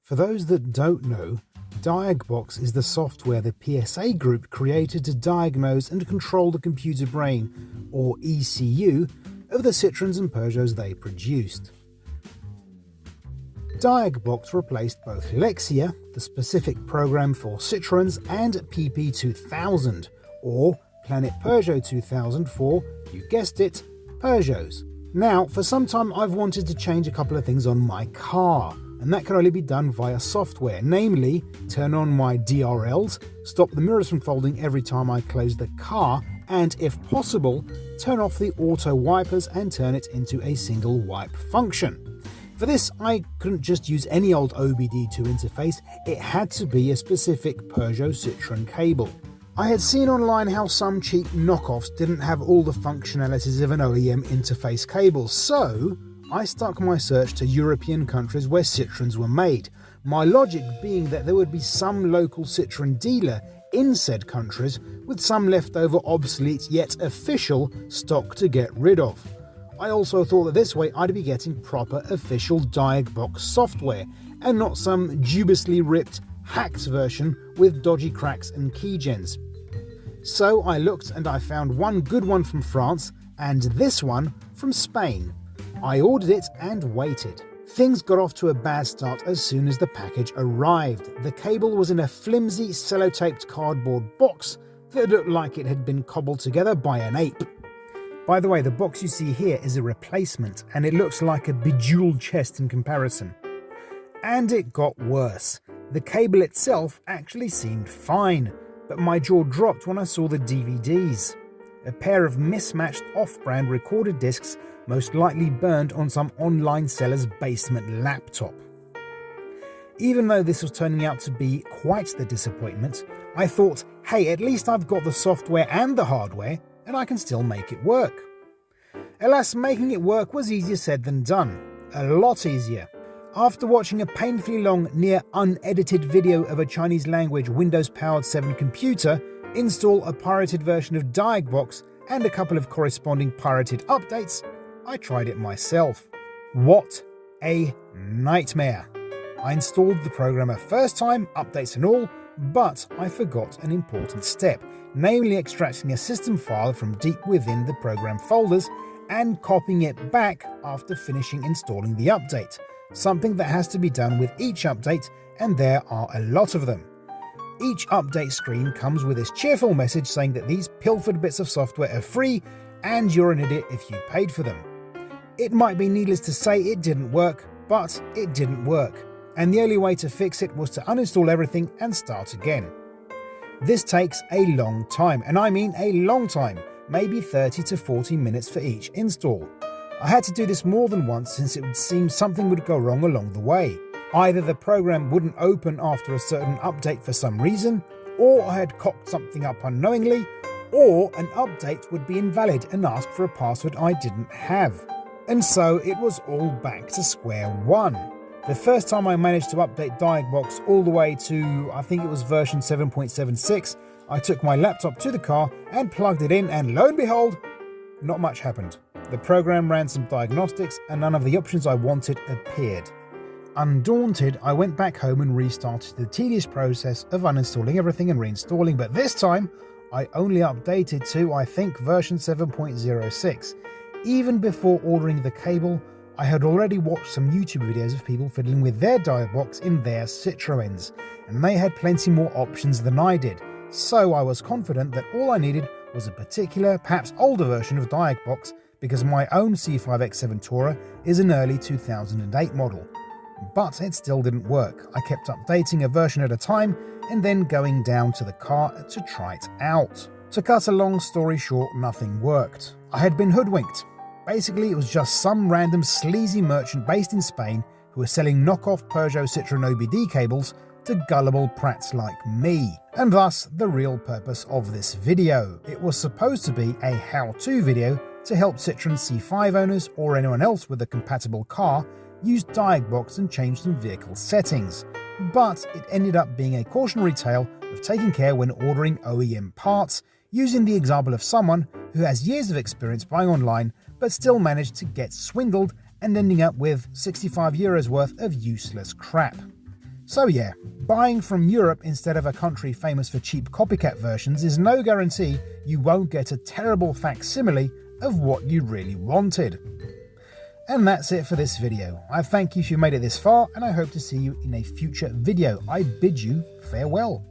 For those that don't know, Diagbox is the software the PSA group created to diagnose and control the computer brain, or ECU, of the Citroens and Peugeots they produced. Diagbox replaced both Lexia, the specific program for Citroens, and PP 2000, or Planet Peugeot 2000 for, you guessed it, Peugeots. Now, for some time I've wanted to change a couple of things on my car, and that can only be done via software, namely turn on my DRLs, stop the mirrors from folding every time I close the car, and if possible, turn off the auto wipers and turn it into a single wipe function. For this, I couldn't just use any old OBD2 interface, it had to be a specific Peugeot Citroen cable. I had seen online how some cheap knockoffs didn't have all the functionalities of an OEM interface cable, so I stuck my search to European countries where Citroens were made, my logic being that there would be some local Citroen dealer in said countries with some leftover obsolete yet official stock to get rid of. I also thought that this way I'd be getting proper official Diagbox software and not some dubiously ripped, hacked version with dodgy cracks and keygens. So I looked and I found one good one from France and this one from Spain. I ordered it and waited. Things got off to a bad start as soon as the package arrived. The cable was in a flimsy sellotaped cardboard box that looked like it had been cobbled together by an ape. By the way, the box you see here is a replacement and it looks like a bejeweled chest in comparison. And it got worse. The cable itself actually seemed fine, but my jaw dropped when I saw the DVDs. A pair of mismatched off-brand recorded discs, most likely burned on some online seller's basement laptop. Even though this was turning out to be quite the disappointment, I thought, hey, at least I've got the software and the hardware, and I can still make it work. Alas, making it work was easier said than done. A lot easier. After watching a painfully long, near unedited video of a Chinese language Windows-powered 7 computer install a pirated version of Diagbox and a couple of corresponding pirated updates, I tried it myself. What a nightmare! I installed the program a first time, updates and all, but I forgot an important step, namely extracting a system file from deep within the program folders and copying it back after finishing installing the update, something that has to be done with each update, and there are a lot of them. Each update screen comes with this cheerful message saying that these pilfered bits of software are free and you're an idiot if you paid for them. It might be needless to say it didn't work, but it didn't work, and the only way to fix it was to uninstall everything and start again. This takes a long time, and I mean a long time, maybe 30 to 40 minutes for each install. I had to do this more than once since it would seem something would go wrong along the way. Either the program wouldn't open after a certain update for some reason, or I had cocked something up unknowingly, or an update would be invalid and ask for a password I didn't have. And so it was all back to square one. The first time I managed to update Diagbox all the way to, I think it was version 7.76, I took my laptop to the car and plugged it in, and lo and behold, not much happened. The program ran some diagnostics and none of the options I wanted appeared. Undaunted, I went back home and restarted the tedious process of uninstalling everything and reinstalling, but this time I only updated to, I think, version 7.06. Even before ordering the cable, I had already watched some YouTube videos of people fiddling with their Diagbox in their Citroens, and they had plenty more options than I did, so I was confident that all I needed was a particular, perhaps older version of Diagbox, because my own C5 X7 Tourer is an early 2008 model. But it still didn't work. I kept updating a version at a time and then going down to the car to try it out. To cut a long story short, nothing worked. I had been hoodwinked. Basically, it was just some random sleazy merchant based in Spain who was selling knockoff Peugeot Citroen OBD cables to gullible prats like me. And thus, the real purpose of this video. It was supposed to be a how-to video to help Citroen C5 owners or anyone else with a compatible car use Diagbox and change some vehicle settings. But it ended up being a cautionary tale of taking care when ordering OEM parts, using the example of someone who has years of experience buying online but still managed to get swindled and ending up with €65 worth of useless crap. So yeah, buying from Europe instead of a country famous for cheap copycat versions is no guarantee you won't get a terrible facsimile of what you really wanted. And that's it for this video. I thank you if you made it this far, and I hope to see you in a future video. I bid you farewell.